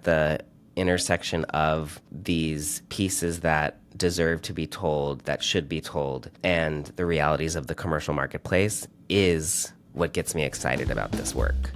the intersection of these pieces that deserve to be told, that should be told, and the realities of the commercial marketplace is what gets me excited about this work.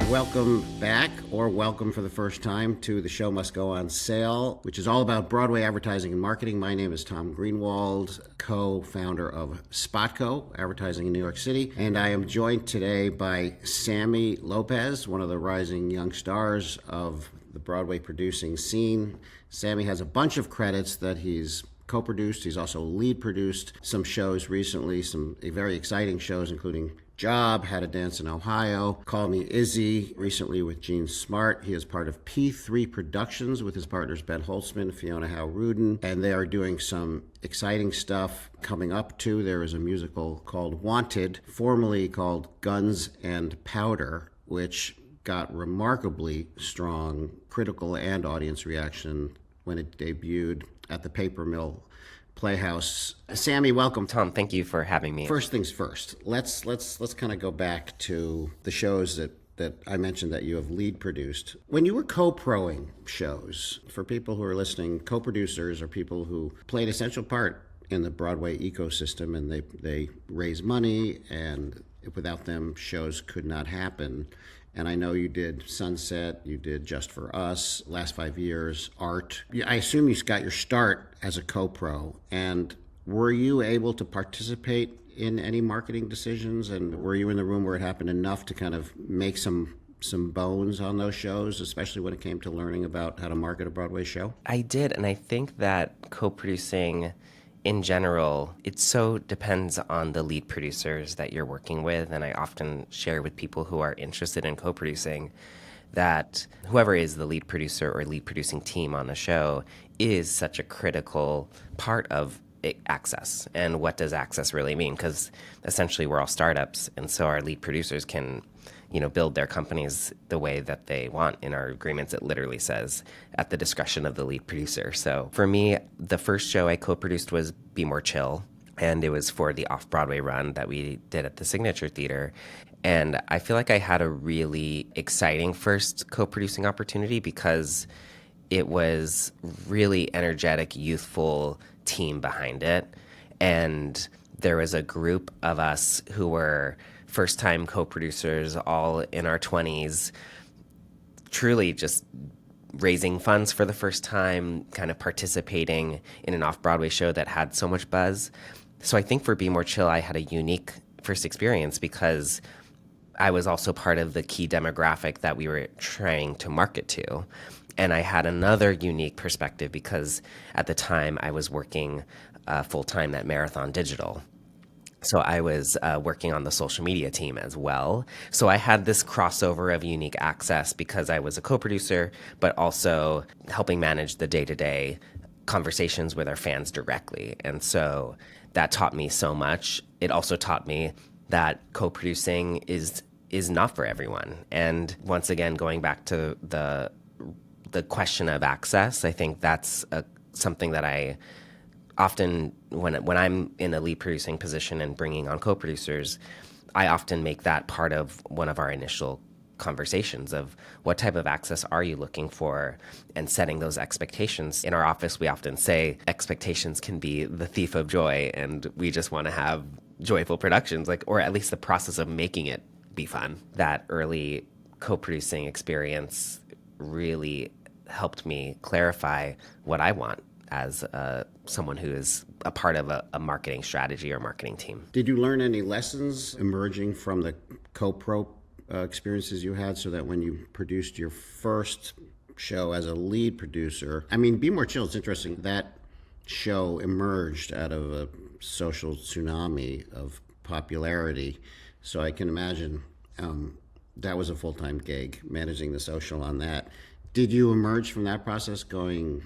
Welcome back, or welcome for the first time, to The Show Must Go On Sale, which is all about Broadway advertising and marketing. My name is Tom Greenwald, co-founder of SpotCo, advertising in New York City, and I am joined today by Sammy Lopez, one of the rising young stars of the Broadway producing scene. Sammy has a bunch of credits that he's co-produced. He's also lead produced some shows recently, some very exciting shows, including Job, How to Dance in Ohio, Call Me Izzy, recently with Gene Smart. He is part of P3 Productions with his partners Ben Holtzman, Fiona Howe-Rudin, and they are doing some exciting stuff coming up too. There is a musical called Wanted, formerly called Guns and Powder, which got remarkably strong critical and audience reaction when it debuted at the Paper Mill Playhouse. Sammy, welcome. Tom, thank you for having me. First things first. Let's kind of go back to the shows that I mentioned that you have lead produced. When you were co-proing shows, for people who are listening, co-producers are people who play an essential part in the Broadway ecosystem, and they raise money, and without them, shows could not happen. And I know you did Sunset, you did Just for Us, last 5 years, Art. I assume you got your start as a co-pro. And were you able to participate in any marketing decisions? And were you in the room where it happened enough to kind of make some bones on those shows, especially when it came to learning about how to market a Broadway show? I did, and I think that co-producing in general, it so depends on the lead producers that you're working with, and I often share with people who are interested in co-producing that whoever is the lead producer or lead producing team on the show is such a critical part of access. And what does access really mean? Because essentially we're all startups, and so our lead producers can build their companies the way that they want. In our agreements, it literally says at the discretion of the lead producer. So for me, the first show I co-produced was Be More Chill, and it was for the off-Broadway run that we did at the Signature Theater. And I feel like I had a really exciting first co-producing opportunity because it was really energetic, youthful team behind it. And there was a group of us who were first-time co-producers, all in our 20s, truly just raising funds for the first time, kind of participating in an off-Broadway show that had so much buzz. So I think for Be More Chill, I had a unique first experience because I was also part of the key demographic that we were trying to market to. And I had another unique perspective because at the time I was working full-time at Marathon Digital. So I was working on the social media team as well. So I had this crossover of unique access because I was a co-producer, but also helping manage the day-to-day conversations with our fans directly. And so that taught me so much. It also taught me that co-producing is not for everyone. And once again, going back to the question of access, I think that's something that I often, when I'm in a lead producing position and bringing on co-producers, I often make that part of one of our initial conversations of what type of access are you looking for, and setting those expectations. In our office, we often say expectations can be the thief of joy, and we just want to have joyful productions, or at least the process of making it be fun. That early co-producing experience really helped me clarify what I want as someone who is a part of a marketing strategy or marketing team. Did you learn any lessons emerging from the co-pro experiences you had so that when you produced your first show as a lead producer, Be More Chill is interesting. That show emerged out of a social tsunami of popularity. So I can imagine that was a full-time gig, managing the social on that. Did you emerge from that process going,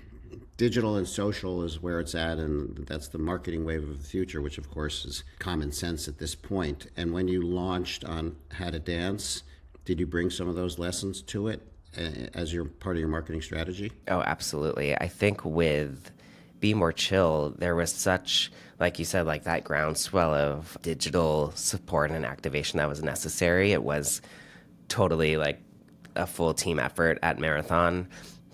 digital and social is where it's at, and that's the marketing wave of the future, which of course is common sense at this point. And when you launched on How to Dance, did you bring some of those lessons to it as your part of your marketing strategy? Oh, absolutely. I think with Be More Chill, there was such, like you said, that groundswell of digital support and activation that was necessary. It was totally a full team effort at Marathon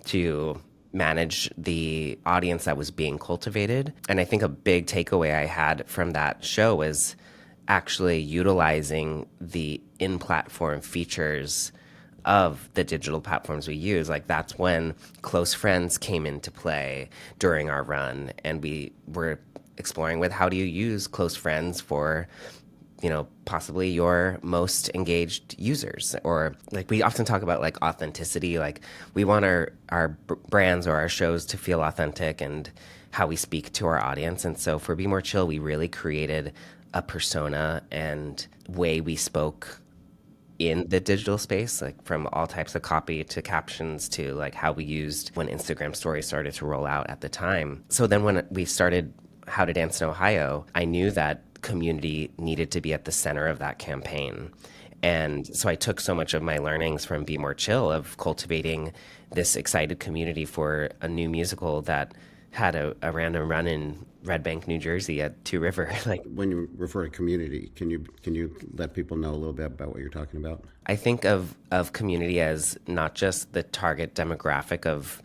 to manage the audience that was being cultivated. And I think a big takeaway I had from that show was actually utilizing the in-platform features of the digital platforms we use. Like, that's when close friends came into play during our run, and we were exploring with how do you use close friends for possibly your most engaged users. Or like, we often talk about like authenticity. Like, we want our brands or our shows to feel authentic and how we speak to our audience. And so for Be More Chill, we really created a persona and way we spoke in the digital space, like from all types of copy to captions to like how we used when Instagram stories started to roll out at the time. So then when we started How to Dance in Ohio, I knew that community needed to be at the center of that campaign. And so I took so much of my learnings from Be More Chill of cultivating this excited community for a new musical that had a random run in Red Bank, New Jersey at Two River. Like, when you refer to community, can you let people know a little bit about what you're talking about? I think of community as not just the target demographic of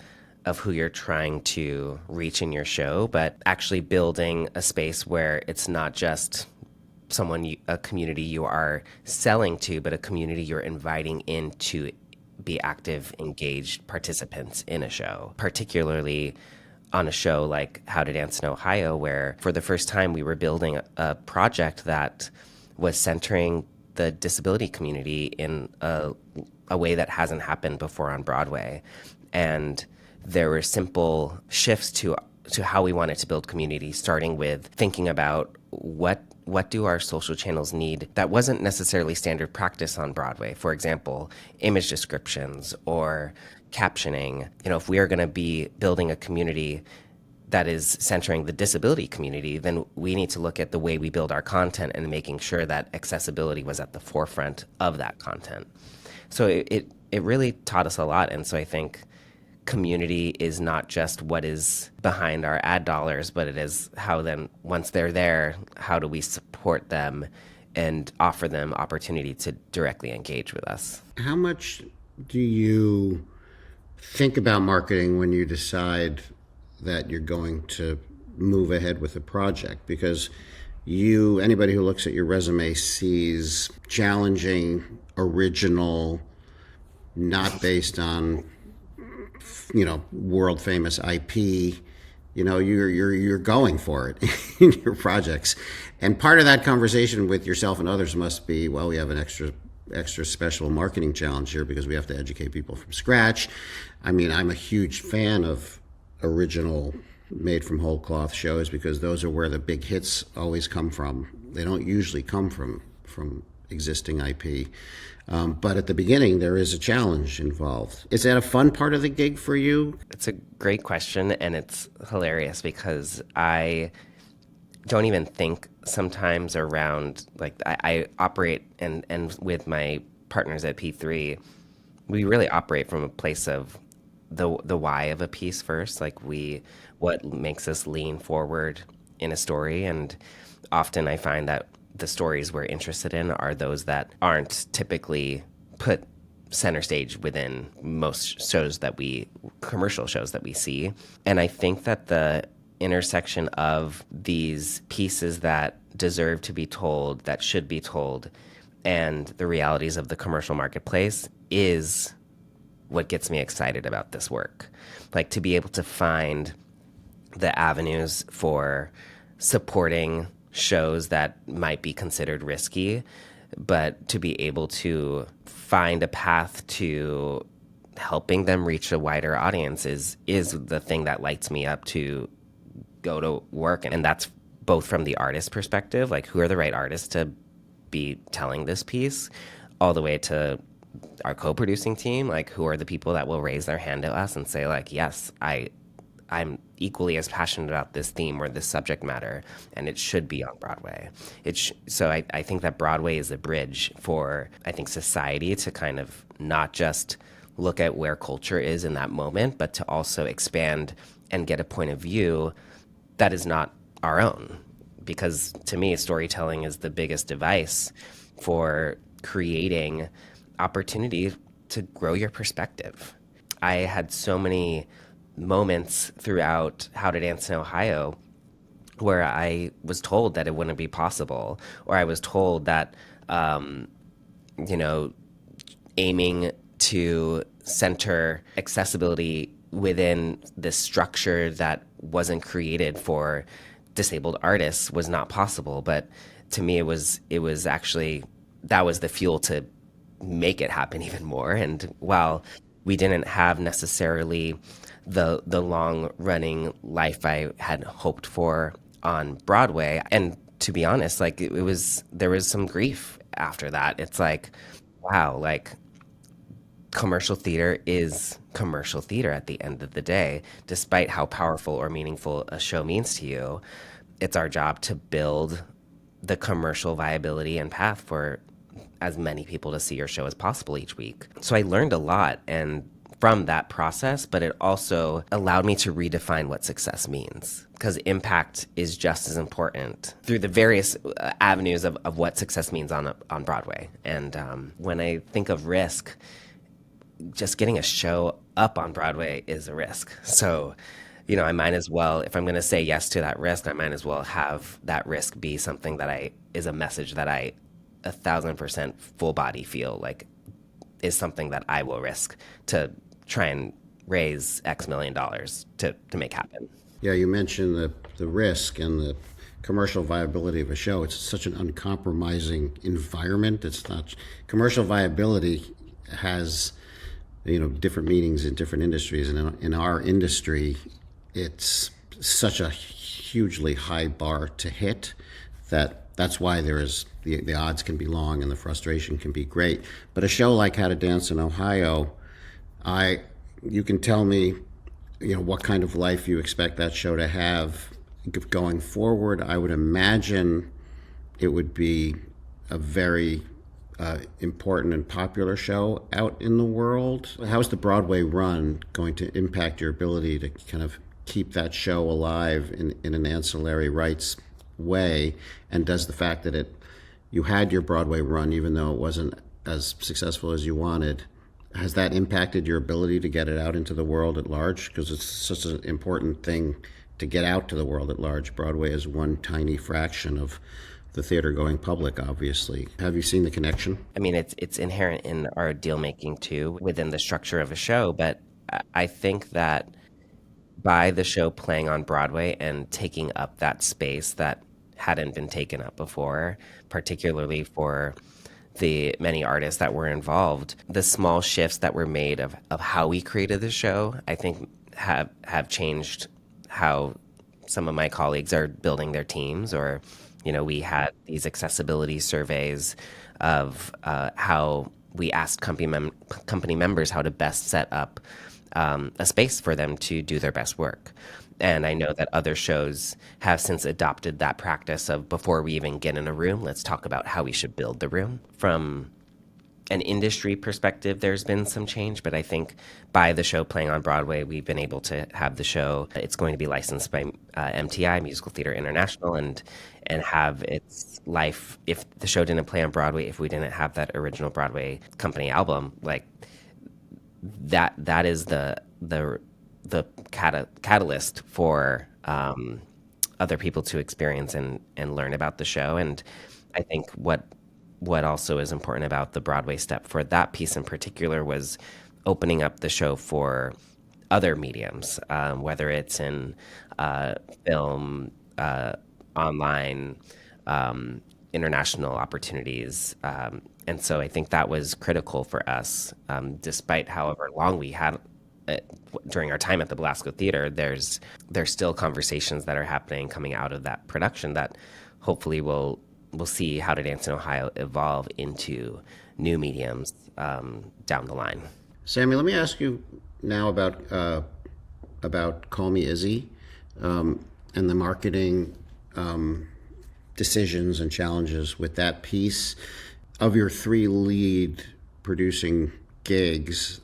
who you're trying to reach in your show, but actually building a space where it's not just a community you are selling to, but a community you're inviting in to be active, engaged participants in a show, particularly on a show like How to Dance in Ohio, where for the first time we were building a project that was centering the disability community in a way that hasn't happened before on Broadway. And there were simple shifts to how we wanted to build community, starting with thinking about what do our social channels need that wasn't necessarily standard practice on Broadway. For example, image descriptions or captioning. If we are going to be building a community that is centering the disability community, then we need to look at the way we build our content and making sure that accessibility was at the forefront of that content. So it really taught us a lot. And so I think community is not just what is behind our ad dollars, but it is how then, once they're there, how do we support them and offer them opportunity to directly engage with us. How much do you think about marketing when you decide that you're going to move ahead with a project? Because anybody who looks at your resume sees challenging, original, not based on world famous IP. You're going for it in your projects. And part of that conversation with yourself and others must be, well, we have an extra special marketing challenge here because we have to educate people from scratch. I mean, I'm a huge fan of original made from whole cloth shows because those are where the big hits always come from. They don't usually come from existing IP. But at the beginning, there is a challenge involved. Is that a fun part of the gig for you? It's a great question, and it's hilarious because I don't even think sometimes around, like, I operate, and with my partners at P3, we really operate from a place of the why of a piece first, like what makes us lean forward in a story. And often I find that the stories we're interested in are those that aren't typically put center stage within most commercial shows that we see. And I think that the intersection of these pieces that deserve to be told, that should be told, and the realities of the commercial marketplace is what gets me excited about this work. Like, to be able to find the avenues for supporting shows that might be considered risky, but to be able to find a path to helping them reach a wider audience is the thing that lights me up to go to work. And that's both from the artist perspective, like who are the right artists to be telling this piece, all the way to our co-producing team, like who are the people that will raise their hand to us and say, like, yes, I'm equally as passionate about this theme or this subject matter, and it should be on Broadway. So I think that Broadway is a bridge for, I think, society to kind of not just look at where culture is in that moment, but to also expand and get a point of view that is not our own. Because to me, storytelling is the biggest device for creating opportunity to grow your perspective. I had so many moments throughout How to Dance in Ohio where I was told that it wouldn't be possible, or I was told that, you know, aiming to center accessibility within this structure that wasn't created for disabled artists was not possible. But to me, it was actually, that was the fuel to make it happen even more. And while we didn't have necessarily the long running life I had hoped for on Broadway, and to be honest, like it was, there was some grief after that. It's like, wow, like commercial theater is commercial theater at the end of the day, despite how powerful or meaningful a show means to you. It's our job to build the commercial viability and path for as many people to see your show as possible each week. So I learned a lot and from that process, but it also allowed me to redefine what success means, because impact is just as important through the various avenues of what success means on Broadway. And when I think of risk, just getting a show up on Broadway is a risk. So, you know, I might as well, if I'm going to say yes to that risk, I might as well have that risk be something that is a message that I 1,000% full body feel like is something that I will risk to try and raise X million dollars to make happen. Yeah, you mentioned the risk and the commercial viability of a show. It's such an uncompromising environment. It's not commercial viability has, you know, different meanings in different industries, and in our industry, it's such a hugely high bar to hit that's why there is the odds can be long and the frustration can be great. But a show like How to Dance in Ohio, you can tell me, you know, what kind of life you expect that show to have going forward. I would imagine it would be a very important and popular show out in the world. How's the Broadway run going to impact your ability to kind of keep that show alive in an ancillary rights way? And does the fact that you had your Broadway run, even though it wasn't as successful as you wanted, has that impacted your ability to get it out into the world at large? Because it's such an important thing to get out to the world at large. Broadway is one tiny fraction of the theater going public, obviously. Have you seen the connection? I mean, it's inherent in our deal making too, within the structure of a show. But I think that by the show playing on Broadway and taking up that space that hadn't been taken up before, particularly for the many artists that were involved, the small shifts that were made of how we created the show, I think have changed how some of my colleagues are building their teams. Or, you know, we had these accessibility surveys of how we asked company members how to best set up a space for them to do their best work. And I know that other shows have since adopted that practice of, before we even get in a room, let's talk about how we should build the room. From an industry perspective, there's been some change, but I think by the show playing on Broadway, we've been able to have the show, it's going to be licensed by MTI, Musical Theater International, and have its life. If the show didn't play on Broadway, if we didn't have that original Broadway company album, like that is the catalyst for other people to experience and learn about the show. And I think what also is important about the Broadway step for that piece in particular was opening up the show for other mediums, whether it's in film, online, international opportunities. And so I think that was critical for us, despite however long we had during our time at the Belasco Theater. There's still conversations that are happening coming out of that production that hopefully we'll see How to Dance in Ohio evolve into new mediums down the line. Sammy, let me ask you now about Call Me Izzy and the marketing decisions and challenges with that piece. Of your three lead producing gigs,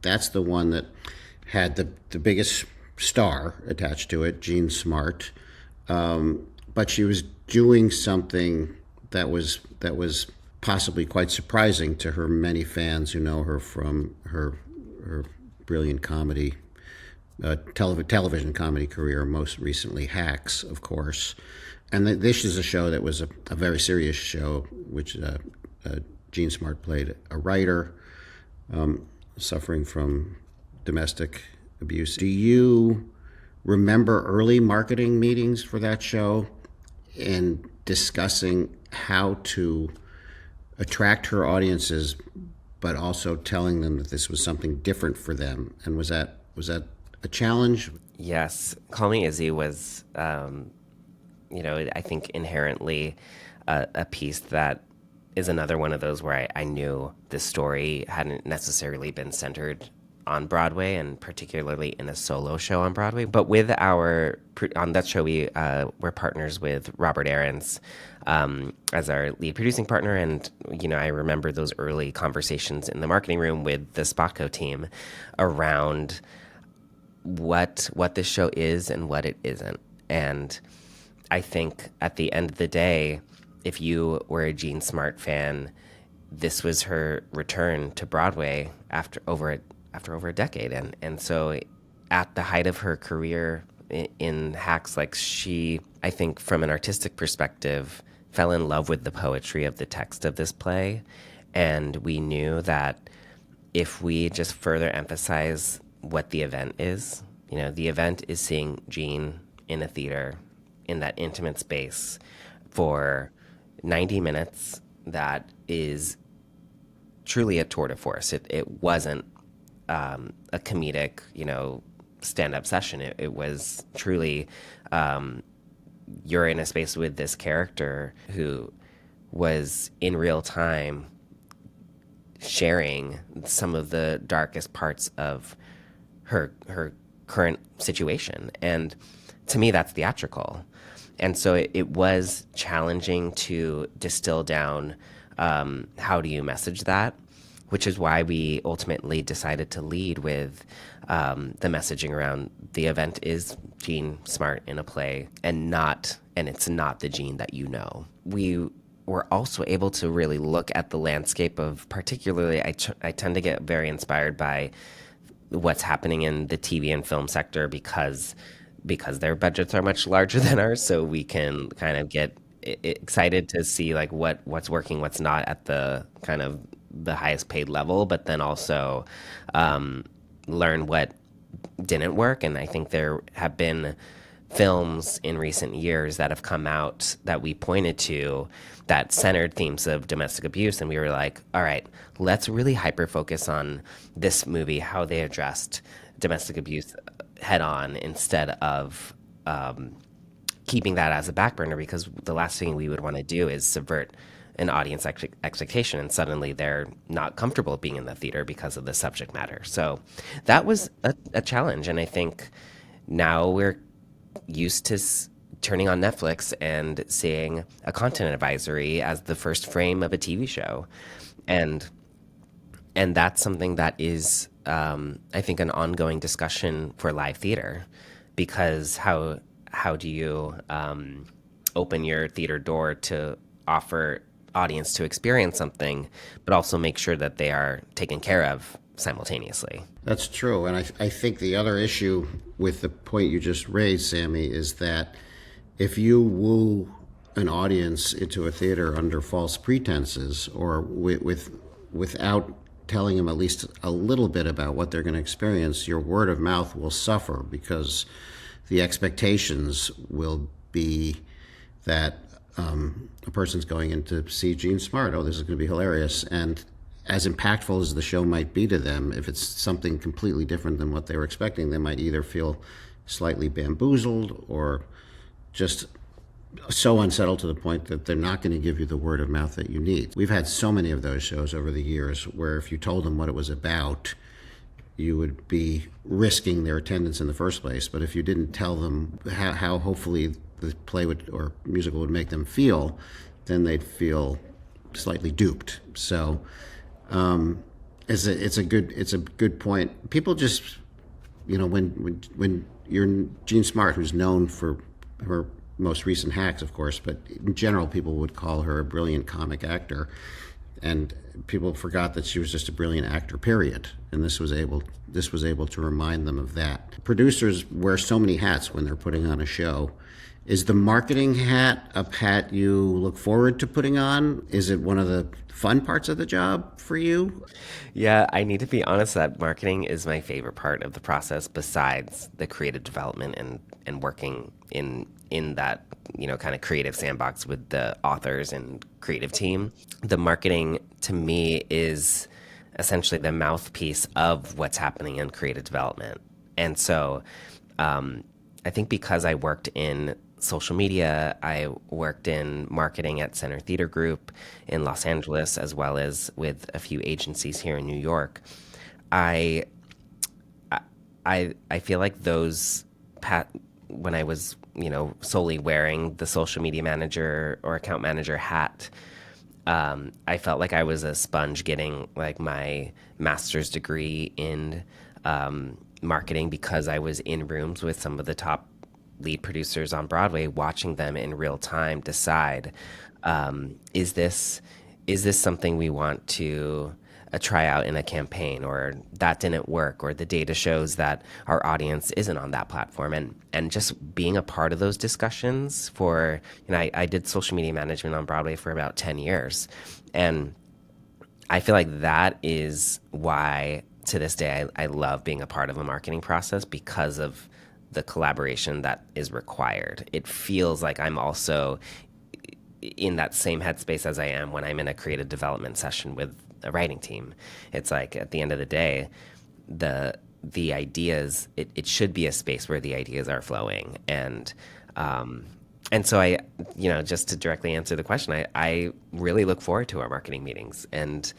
that's the one that had the biggest star attached to it, Jean Smart. But she was doing something that was possibly quite surprising to her many fans who know her from her brilliant comedy, television comedy career, most recently Hacks, of course. And this is a show that was a very serious show, which Jean Smart played a writer suffering from domestic abuse. Do you remember early marketing meetings for that show and discussing how to attract her audiences, but also telling them that this was something different for them? And was that a challenge? Yes. Call Me Izzy was, I think inherently a piece that is another one of those where I knew the story hadn't necessarily been centered on Broadway, and particularly in a solo show on Broadway. But with on that show, we're partners with Robert Aarons as our lead producing partner. And, I remember those early conversations in the marketing room with the SpotCo team around what this show is and what it isn't. And I think at the end of the day, if you were a Jean Smart fan, this was her return to Broadway after over a decade. And so at the height of her career in Hacks, she, I think from an artistic perspective, fell in love with the poetry of the text of this play. And we knew that if we just further emphasize what the event is, the event is seeing Jean in a theater in that intimate space for 90 minutes, that is truly a tour de force. It wasn't a comedic, stand-up session. It was truly, you're in a space with this character who was in real time sharing some of the darkest parts of her current situation. And to me, that's theatrical. And so it was challenging to distill down how do you message that, which is why we ultimately decided to lead with the messaging around the event is Jean Smart in a play and it's not the Jean that you know. We were also able to really look at the landscape of, particularly, I tend to get very inspired by what's happening in the TV and film sector because their budgets are much larger than ours, so we can kind of get excited to see what's working, what's not at the kind of the highest paid level, but then also learn what didn't work. And I think there have been films in recent years that have come out that we pointed to that centered themes of domestic abuse, and we were like, all right, let's really hyper focus on this movie, how they addressed domestic abuse head on, instead of keeping that as a back burner, because the last thing we would want to do is subvert an audience expectation, and suddenly they're not comfortable being in the theater because of the subject matter. So that was a challenge, and I think now we're used to turning on Netflix and seeing a content advisory as the first frame of a TV show, and that's something that is, I think, an ongoing discussion for live theater, because how do you open your theater door to offer audience to experience something, but also make sure that they are taken care of simultaneously? That's true. And I think the other issue with the point you just raised, Sammy, is that if you woo an audience into a theater under false pretenses, or without telling them at least a little bit about what they're going to experience, your word of mouth will suffer, because the expectations will be that a person's going in to see Jean Smart. Oh, this is going to be hilarious. And as impactful as the show might be to them, if it's something completely different than what they were expecting, they might either feel slightly bamboozled or just so unsettled to the point that they're not going to give you the word of mouth that you need. We've had so many of those shows over the years where if you told them what it was about, you would be risking their attendance in the first place. But if you didn't tell them how hopefully the play would or musical would make them feel, then they'd feel slightly duped. So it's a good point. People just, when you're Jean Smart, who's known for her most recent Hacks, of course, but in general, people would call her a brilliant comic actor. and people forgot that she was just a brilliant actor, period. And this was able to remind them of that. Producers wear so many hats when they're putting on a show. Is the marketing hat a hat you look forward to putting on? Is it one of the fun parts of the job for you? Yeah, I need to be honest that marketing is my favorite part of the process besides the creative development and working in that, kind of creative sandbox with the authors and creative team. The marketing to me is essentially the mouthpiece of what's happening in creative development. And so I think because I worked in social media, I worked in marketing at Center Theater Group in Los Angeles, as well as with a few agencies here in New York. I I feel like when I was solely wearing the social media manager or account manager hat, I felt like I was a sponge getting like my master's degree in marketing because I was in rooms with some of the top lead producers on Broadway, watching them in real time decide, is this something we want to try out in a campaign, or that didn't work, or the data shows that our audience isn't on that platform, and just being a part of those discussions for, I did social media management on Broadway for about 10 years. And I feel like that is why to this day I love being a part of a marketing process, because of the collaboration that is required. It feels like I'm also in that same headspace as I am when I'm in a creative development session with a writing team. It's like at the end of the day, the ideas, it should be a space where the ideas are flowing. And so I, just to directly answer the question, I really look forward to our marketing meetings and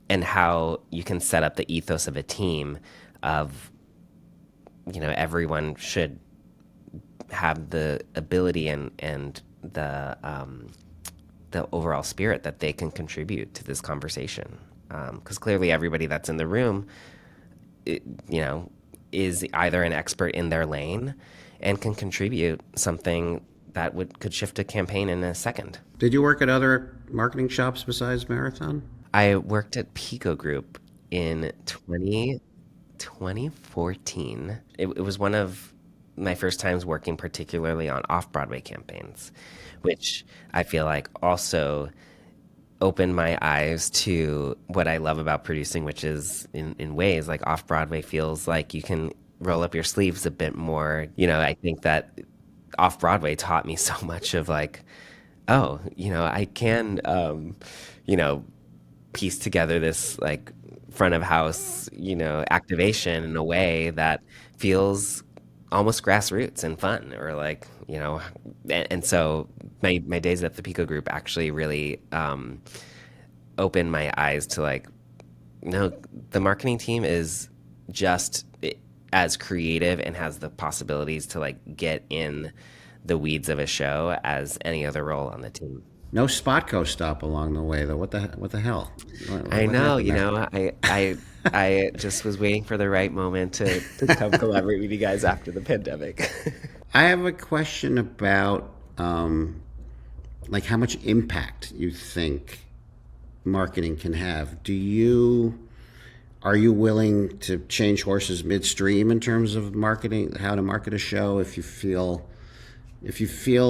how you can set up the ethos of a team of, everyone should have the ability and the overall spirit that they can contribute to this conversation. Because clearly everybody that's in the room, is either an expert in their lane and can contribute something that could shift a campaign in a second. Did you work at other marketing shops besides Marathon? I worked at Pico Group in 2014. It was one of my first times working particularly on off-Broadway campaigns, which I feel like also opened my eyes to what I love about producing, which is in ways like off-Broadway feels like you can roll up your sleeves a bit more. I think that off-Broadway taught me so much of like, oh, I can, piece together this like front of house, activation in a way that feels almost grassroots and fun, or like, and so my days at the Pico Group actually really opened my eyes to like, no, the marketing team is just as creative and has the possibilities to like get in the weeds of a show as any other role on the team. No SpotCo stop along the way, though. What the hell? I know, I just was waiting for the right moment to come collaborate with you guys after the pandemic. I have a question about like how much impact you think marketing can have. Are you willing to change horses midstream in terms of marketing, how to market a show? If you feel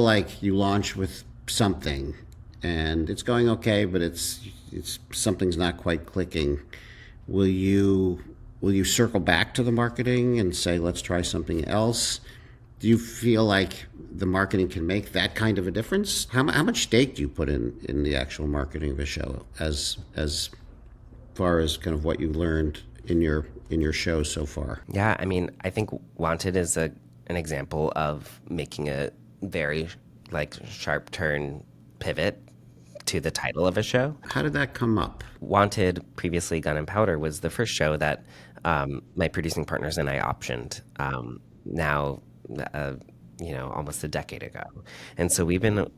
like you launch with something and it's going okay, but it's something's not quite clicking, will you circle back to the marketing and say, let's try something else? Do you feel like the marketing can make that kind of a difference? How much stake do you put in the actual marketing of a show as far as kind of what you've learned in your shows so far? Yeah, I mean, I think Wanted is an example of making a very like sharp turn pivot to the title of a show. How did that come up? Wanted, previously Gun and Powder, was the first show that my producing partners and I optioned now, almost a decade ago. And so we've been,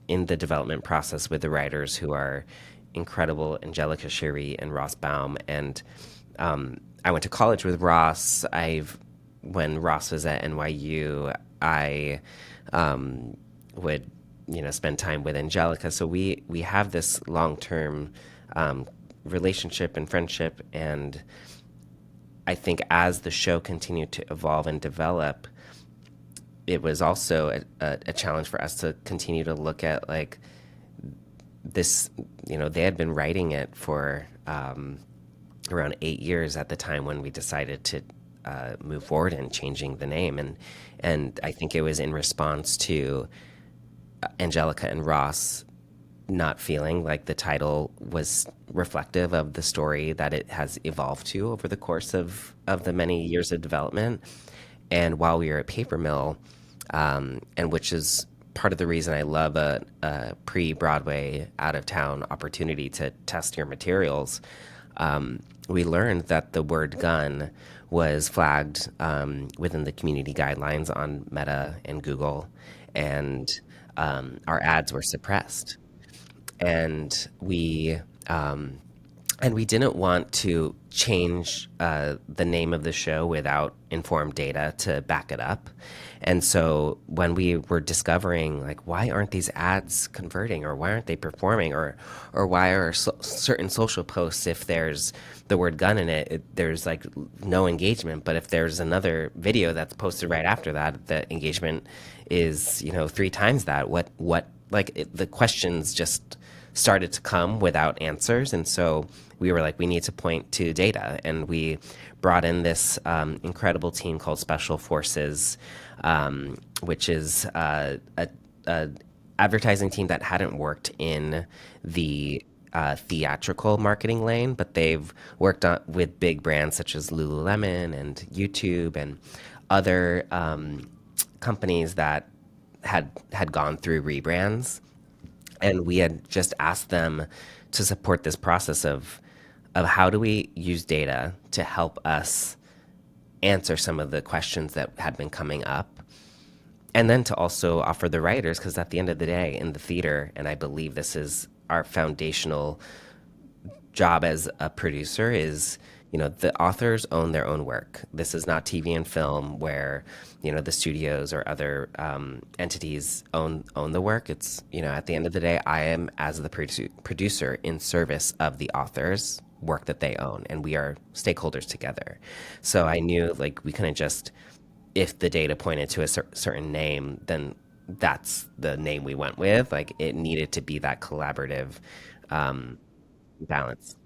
in the development process with the writers who are incredible, Angelica Sherry and Ross Baum. And I went to college with Ross. When Ross was at NYU, I would spend time with Angelica. So we have this long-term relationship and friendship. And I think as the show continued to evolve and develop, it was also a challenge for us to continue to look at like this. They had been writing it for around 8 years at the time when we decided to move forward in changing the name, and I think it was in response to Angelica and Ross not feeling like the title was reflective of the story that it has evolved to over the course of the many years of development. And while we were at Paper Mill, and which is part of the reason I love a pre-Broadway out-of-town opportunity to test your materials, we learned that the word gun was flagged within the community guidelines on Meta and Google, and our ads were suppressed. And we didn't want to change the name of the show without informed data to back it up. And so when we were discovering, like, why aren't these ads converting, or why aren't they performing, or why are certain social posts, if there's the word gun in it, there's like no engagement, but if there's another video that's posted right after that, the engagement is 3 times that. The questions just started to come without answers. And so we were like, we need to point to data. And we brought in this incredible team called Special Forces, which is a advertising team that hadn't worked in the theatrical marketing lane, but they've worked with big brands such as Lululemon and YouTube and other companies that had gone through rebrands. And we had just asked them to support this process of how do we use data to help us answer some of the questions that had been coming up. And then to also offer the writers, because at the end of the day in the theater, and I believe this is our foundational job as a producer, is the authors own their own work. This is not TV and film where the studios or other entities own the work. It's at the end of the day, I am, as the producer, in service of the authors' work that they own, and we are stakeholders together. So I knew like we couldn't just, if the data pointed to a certain name, then that's the name we went with. Like it needed to be that collaborative balance.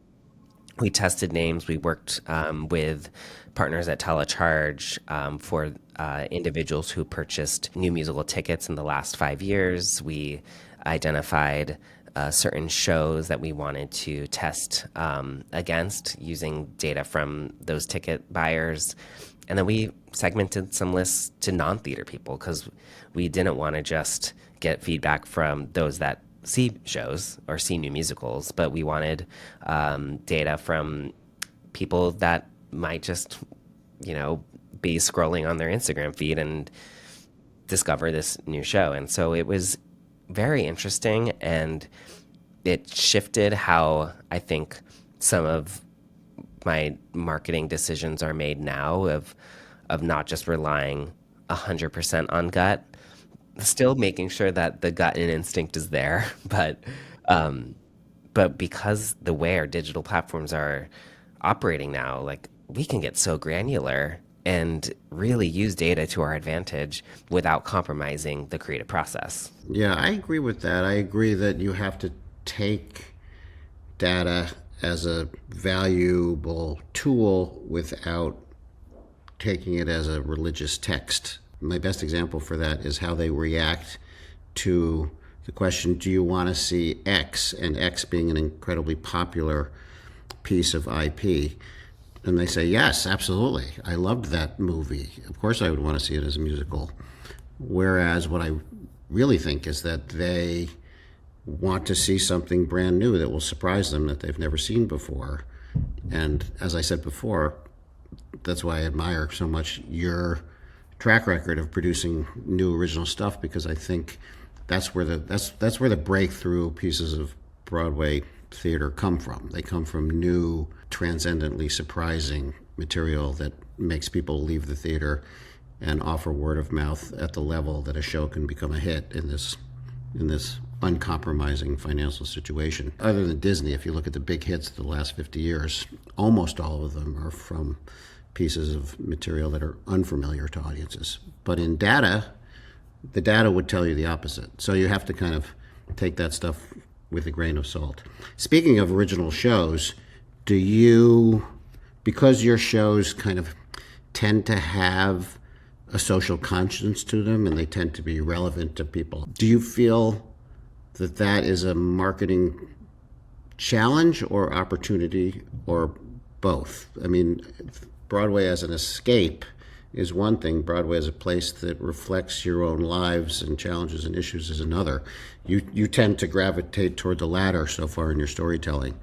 We tested names. We worked with partners at Telecharge for individuals who purchased new musical tickets in the last 5 years. We identified certain shows that we wanted to test against using data from those ticket buyers. And then we segmented some lists to non-theater people because we didn't want to just get feedback from those that see shows or see new musicals, but we wanted data from people that might just, be scrolling on their Instagram feed and discover this new show. And so it was very interesting, and it shifted how I think some of my marketing decisions are made now of not just relying 100% on gut, still making sure that the gut and instinct is there, but because the way our digital platforms are operating now, like we can get so granular and really use data to our advantage without compromising the creative process. Yeah, I agree with that. I agree that you have to take data as a valuable tool without taking it as a religious text. My best example for that is how they react to the question, do you want to see X? And X being an incredibly popular piece of IP. And they say, yes, absolutely. I loved that movie. Of course I would want to see it as a musical. Whereas what I really think is that they want to see something brand new that will surprise them that they've never seen before. And as I said before, that's why I admire so much your track record of producing new original stuff, because I think that's where the breakthrough pieces of Broadway theater come from. They come from new, transcendently surprising material that makes people leave the theater and offer word of mouth at the level that a show can become a hit in this in this uncompromising financial situation. Other than Disney, if you look at the big hits of the last 50 years, almost all of them are from pieces of material that are unfamiliar to audiences. But in data, the data would tell you the opposite. So you have to kind of take that stuff with a grain of salt. Speaking of original shows, do you, because your shows kind of tend to have a social conscience to them and they tend to be relevant to people, do you feel that that is a marketing challenge or opportunity or both? I mean, Broadway as an escape is one thing. Broadway as a place that reflects your own lives and challenges and issues is another. You tend to gravitate toward the latter so far in your storytelling.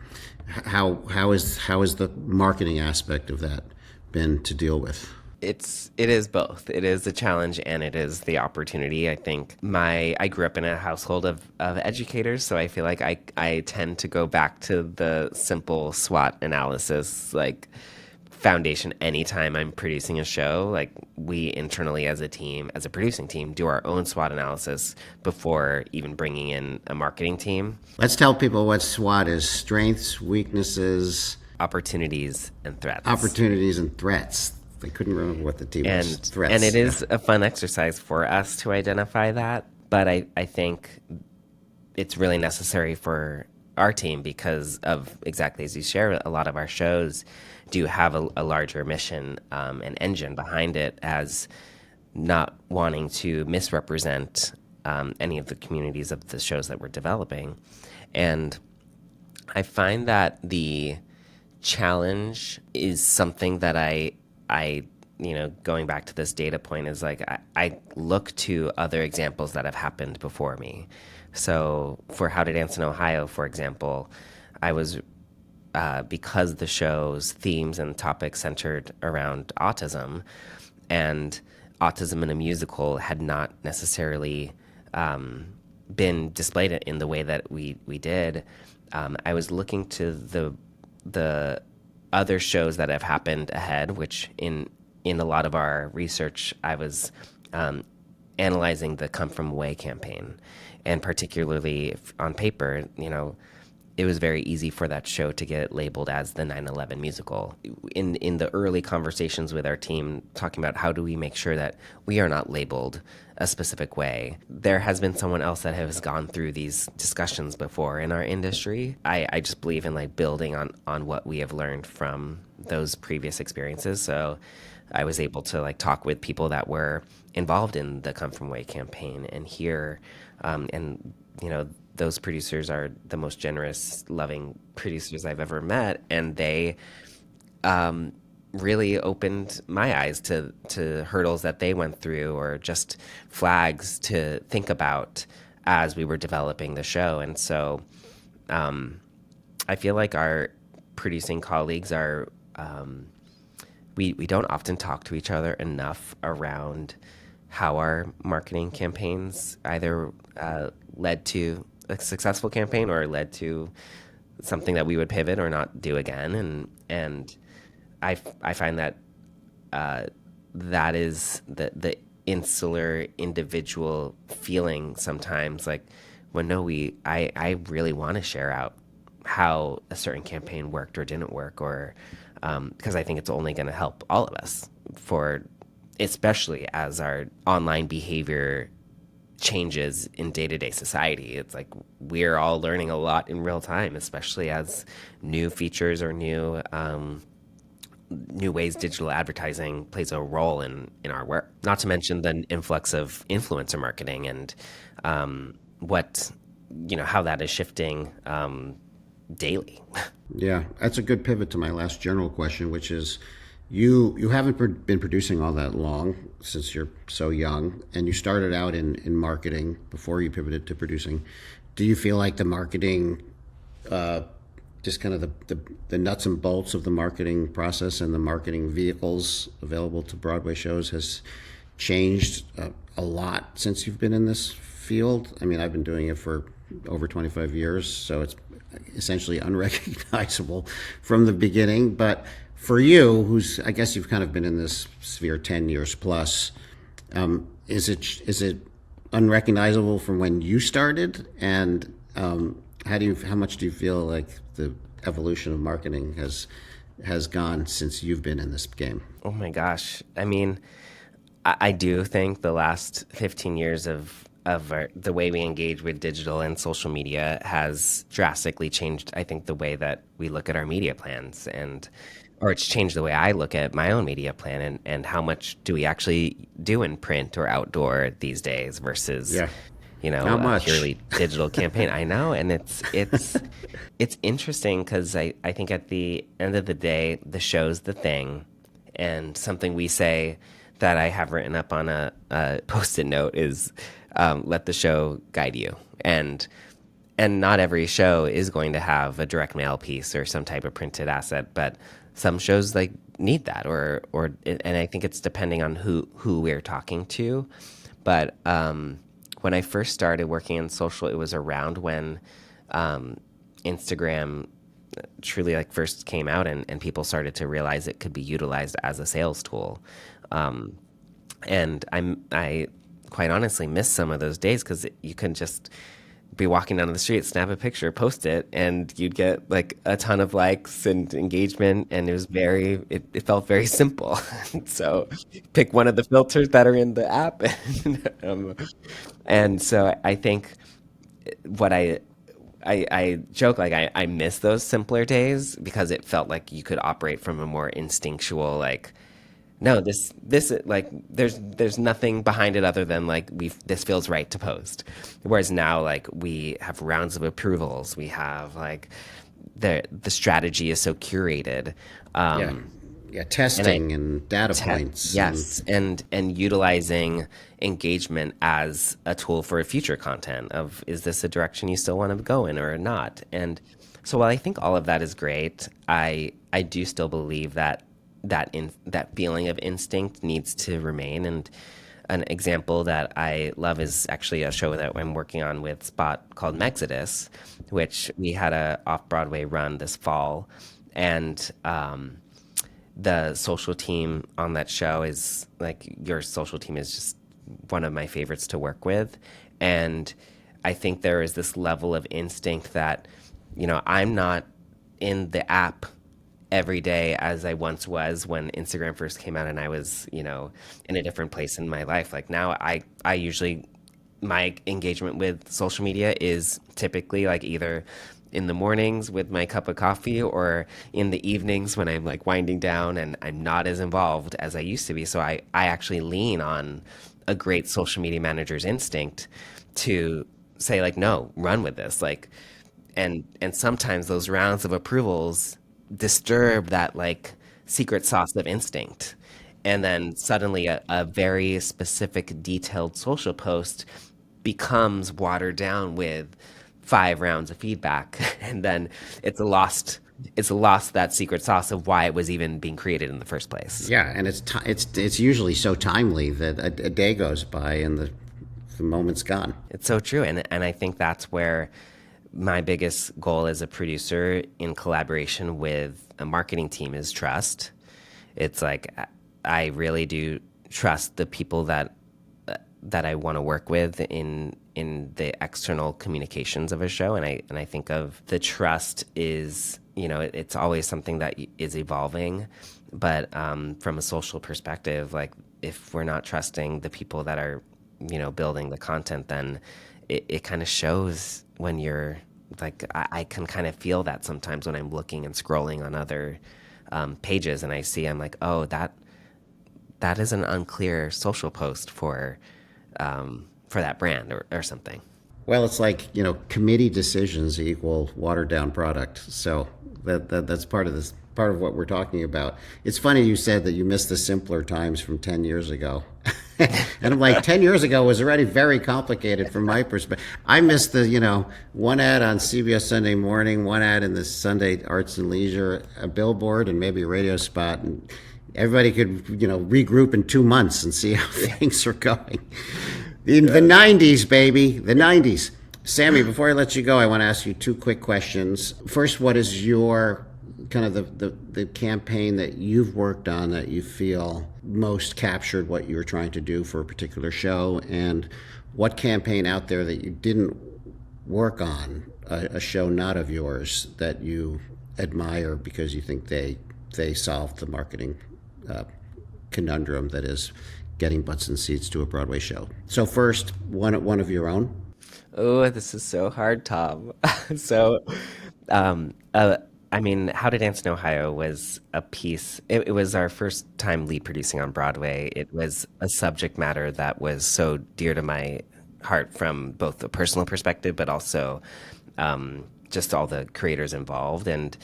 How is the marketing aspect of that been to deal with? It is both. It is the challenge and it is the opportunity. I think I grew up in a household of educators, so I feel like I tend to go back to the simple SWOT analysis, like foundation anytime I'm producing a show. Like we internally as a team, as a producing team, do our own SWOT analysis before even bringing in a marketing team. Let's tell people what SWOT is: strengths, weaknesses, opportunities, and threats. Opportunities and threats. I couldn't remember what the team was. Threats. And it is a fun exercise for us to identify that. But I think it's really necessary for our team because of exactly as you share, a lot of our shows do have a larger mission and engine behind it, as not wanting to misrepresent any of the communities of the shows that we're developing. And I find that the challenge is something that I going back to this data point, is like I look to other examples that have happened before me. So for How to Dance in Ohio, for example, I was because the show's themes and topics centered around autism, and autism in a musical had not necessarily been displayed in the way that we did. I was looking to the other shows that have happened ahead, which in a lot of our research, I was analyzing the Come From Away campaign, and particularly on paper, it was very easy for that show to get labeled as the 9/11 musical. In the early conversations with our team, talking about how do we make sure that we are not labeled a specific way, there has been someone else that has gone through these discussions before in our industry. I just believe in like building on what we have learned from those previous experiences. So I was able to like talk with people that were involved in the Come From Away campaign and hear, those producers are the most generous, loving producers I've ever met, and they really opened my eyes to hurdles that they went through, or just flags to think about as we were developing the show. And so I feel like our producing colleagues are, we don't often talk to each other enough around how our marketing campaigns either led to a successful campaign or led to something that we would pivot or not do again. And I find that that is the insular individual feeling sometimes, like when I really want to share out how a certain campaign worked or didn't work, or because I think it's only going to help all of us, especially as our online behavior changes in day-to-day society. It's like we're all learning a lot in real time, especially as new features or new ways digital advertising plays a role in our work. Not to mention the influx of influencer marketing and how that is shifting daily. Yeah, that's a good pivot to my last general question, which is you haven't been producing all that long, since you're so young, and you started out in marketing before you pivoted to producing. Do you feel like the marketing, just kind of the nuts and bolts of the marketing process and the marketing vehicles available to Broadway shows has changed a lot since you've been in this field? I mean, I've been doing it for over 25 years, so it's essentially unrecognizable from the beginning. But for you, I guess you've kind of been in this sphere 10 years plus, is it unrecognizable from when you started? And how much do you feel like the evolution of marketing has gone since you've been in this game? Oh my gosh. I mean, I do think the last 15 years of the way we engage with digital and social media has drastically changed, I think, the way that we look at our media plans, or it's changed the way I look at my own media plan, and how much do we actually do in print or outdoor these days versus, Yeah. a much? purely digital campaign. I know. And it's interesting because I think at the end of the day, the show's the thing, and something we say that I have written up on a Post-it note is, let the show guide you. And not every show is going to have a direct mail piece or some type of printed asset, but some shows like need that, and I think it's depending on who we're talking to. But when I first started working in social, it was around when Instagram truly like first came out, and people started to realize it could be utilized as a sales tool. And I quite honestly miss some of those days, because you can just be walking down the street, snap a picture, post it, and you'd get like a ton of likes and engagement, and it felt very simple. So pick one of the filters that are in the app, and so I think what I joke, like I miss those simpler days, because it felt like you could operate from a more instinctual, like, no, this like there's nothing behind it other than like this feels right to post. Whereas now, like, we have rounds of approvals, we have like the strategy is so curated. Testing and data points. Yes, and utilizing engagement as a tool for future content of, is this a direction you still want to go in or not? And so while I think all of that is great, I do still believe that feeling of instinct needs to remain. And an example that I love is actually a show that I'm working on with Spot called Mexodus, which we had a off-Broadway run this fall. And the social team on that show is like, your social team is just one of my favorites to work with. And I think there is this level of instinct that, I'm not in the app every day as I once was when Instagram first came out and I was, in a different place in my life. Like now I usually, my engagement with social media is typically like either in the mornings with my cup of coffee or in the evenings when I'm like winding down and I'm not as involved as I used to be. So I actually lean on a great social media manager's instinct to say like, no, run with this. Like, and sometimes those rounds of approvals disturb that like secret sauce of instinct. And then suddenly a very specific, detailed social post becomes watered down with 5 rounds of feedback, and then it's lost that secret sauce of why it was even being created in the first place. Yeah, and it's usually so timely that a day goes by and the moment's gone. It's so true, and I think that's where my biggest goal as a producer in collaboration with a marketing team is trust. It's like I really do trust the people that I want to work with in the external communications of a show, and I think of the trust is, it's always something that is evolving, but from a social perspective, like if we're not trusting the people that are building the content, then it kind of shows when you're like, I can kind of feel that sometimes when I'm looking and scrolling on other pages and I'm like, oh, that is an unclear social post for that brand or something. Well, it's like, committee decisions equal watered down product. So that's part of what we're talking about. It's funny you said that you missed the simpler times from 10 years ago. And I'm like, 10 years ago was already very complicated from my perspective. I missed the, one ad on CBS Sunday Morning, one ad in the Sunday Arts and Leisure, a billboard, and maybe a radio spot. And everybody could, regroup in 2 months and see how things are going. In the 90s, baby, the 90s. Sammy, before I let you go, I want to ask you 2 quick questions. First, what is your kind of the campaign that you've worked on that you feel most captured what you were trying to do for a particular show? And what campaign out there that you didn't work on, a show not of yours, that you admire because you think they solved the marketing uh, conundrum that is getting butts and seats to a Broadway show? So first, one of your own. Oh, this is so hard, Tom. So, um, uh, I mean, How to Dance in Ohio was a piece. It was our first time lead producing on Broadway. It was a subject matter that was so dear to my heart from both a personal perspective, but also just all the creators involved. And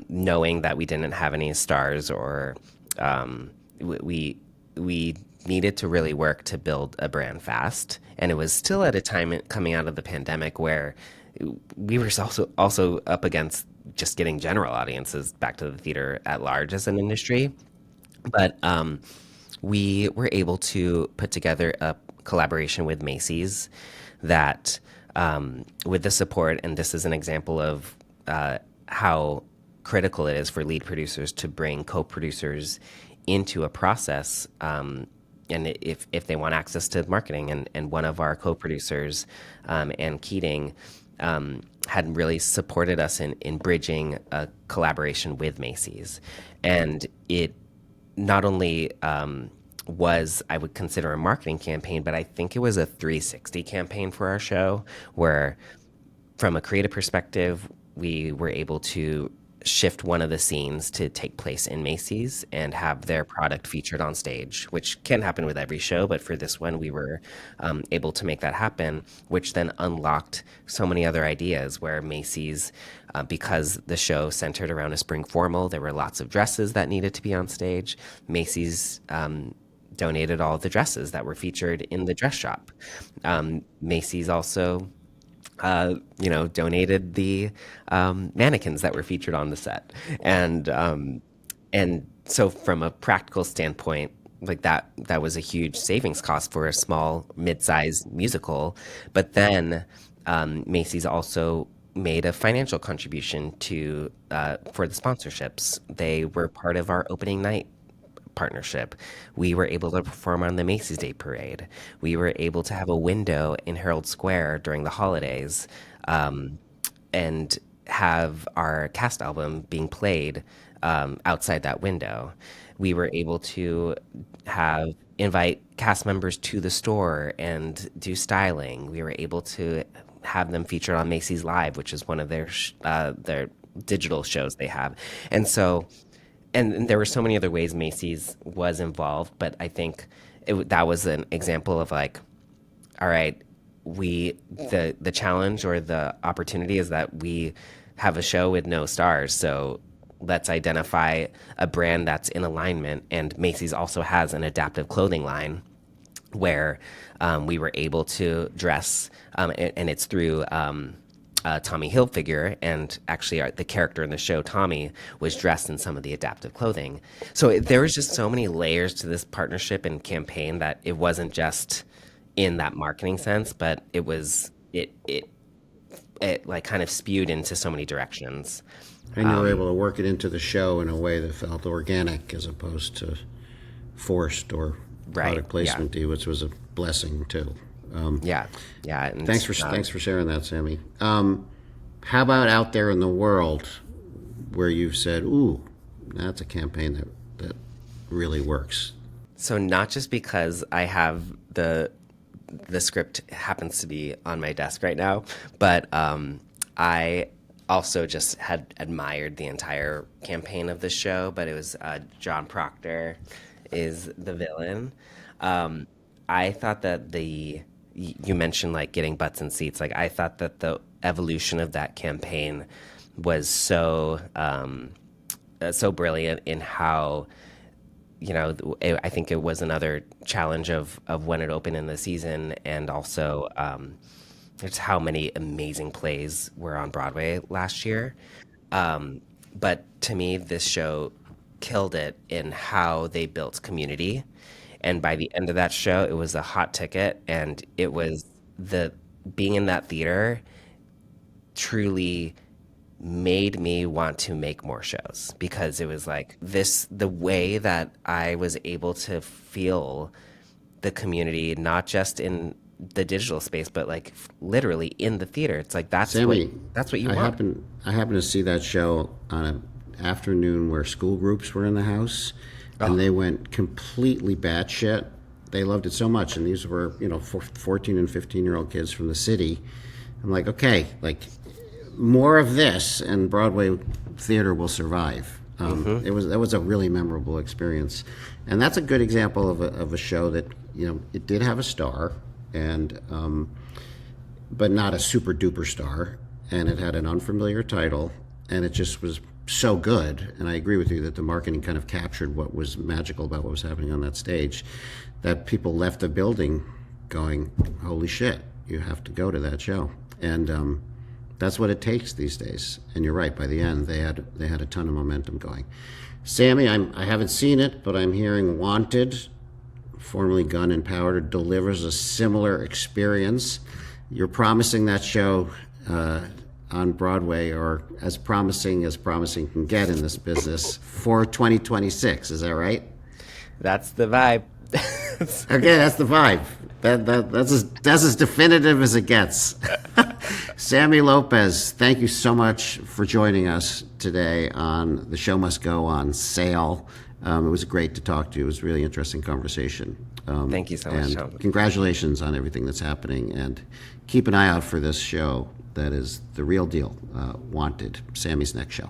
knowing that we didn't have any stars or we we needed to really work to build a brand fast, and it was still at a time coming out of the pandemic where we were also up against just getting general audiences back to the theater at large as an industry. But we were able to put together a collaboration with Macy's that, with the support, and this is an example of how critical it is for lead producers to bring co-producers into a process. And if they want access to marketing, and one of our co-producers, Ann Keating, had really supported us in bridging a collaboration with Macy's. And it not only was, I would consider, a marketing campaign, but I think it was a 360 campaign for our show, where from a creative perspective, we were able to shift one of the scenes to take place in Macy's and have their product featured on stage, which can happen with every show, but for this one, we were able to make that happen, which then unlocked so many other ideas where Macy's, because the show centered around a spring formal, there were lots of dresses that needed to be on stage. Macy's donated all the dresses that were featured in the dress shop. Macy's also donated the mannequins that were featured on the set, and so from a practical standpoint, like that was a huge savings cost for a small mid-sized musical. But then Macy's also made a financial contribution to for the sponsorships. They were part of our opening night partnership. We were able to perform on the Macy's Day Parade. We were able to have a window in Herald Square during the holidays, and have our cast album being played outside that window. We were able to have invite cast members to the store and do styling. We were able to have them featured on Macy's Live, which is one of their digital shows they have. And so, and there were so many other ways Macy's was involved, but I think that was an example of like, all right, the challenge or the opportunity is that we have a show with no stars, so let's identify a brand that's in alignment. And Macy's also has an adaptive clothing line where we were able to dress, and it's through Tommy Hilfiger, and actually the character in the show, Tommy, was dressed in some of the adaptive clothing. So there was just so many layers to this partnership and campaign that it wasn't just in that marketing sense, but it like kind of spewed into so many directions. And you were able to work it into the show in a way that felt organic as opposed to forced or Right. product Yeah. placement, which was a blessing too. Yeah. Yeah. And Thanks for sharing that, Sammy. How about out there in the world where you've said, "Ooh, that's a campaign that really works"? So not just because I have the script happens to be on my desk right now, but I also just had admired the entire campaign of the show. But it was John Proctor is the villain. I thought that you mentioned like getting butts and seats. Like I thought that the evolution of that campaign was so brilliant in how, I think it was another challenge of when it opened in the season, and also just how many amazing plays were on Broadway last year. But to me, this show killed it in how they built community. And by the end of that show, it was a hot ticket, and it was the being in that theater truly made me want to make more shows, because it was like the way that I was able to feel the community, not just in the digital space, but like literally in the theater. It's like Sammy, that's what you I want. I happened to see that show on an afternoon where school groups were in the house, and they went completely batshit. They loved it so much, and these were 14 and 15-year-old kids from the city. I'm like, okay, like more of this, and Broadway theater will survive. That was a really memorable experience, and that's a good example of a show that it did have a star, and but not a super duper star, and it had an unfamiliar title, and it just was so good. And I agree with you that the marketing kind of captured what was magical about what was happening on that stage, that people left the building going, holy shit, you have to go to that show. And that's what it takes these days. And you're right, by the end they had a ton of momentum going. Sammy, I haven't seen it, but I'm hearing Wanted, formerly Gun and Powder, delivers a similar experience. You're promising that show on Broadway, or as promising can get in this business, for 2026. Is that right? That's the vibe. Okay, that's the vibe. That's as definitive as it gets. Sammy Lopez, thank you so much for joining us today on The Show Must Go on Sale. It was great to talk to you. It was a really interesting conversation. Thank you so much, Tom. Congratulations on everything that's happening, and keep an eye out for this show that is the real deal, Wanted, Sammy's next show.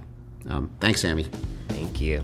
Thanks, Sammy. Thank you.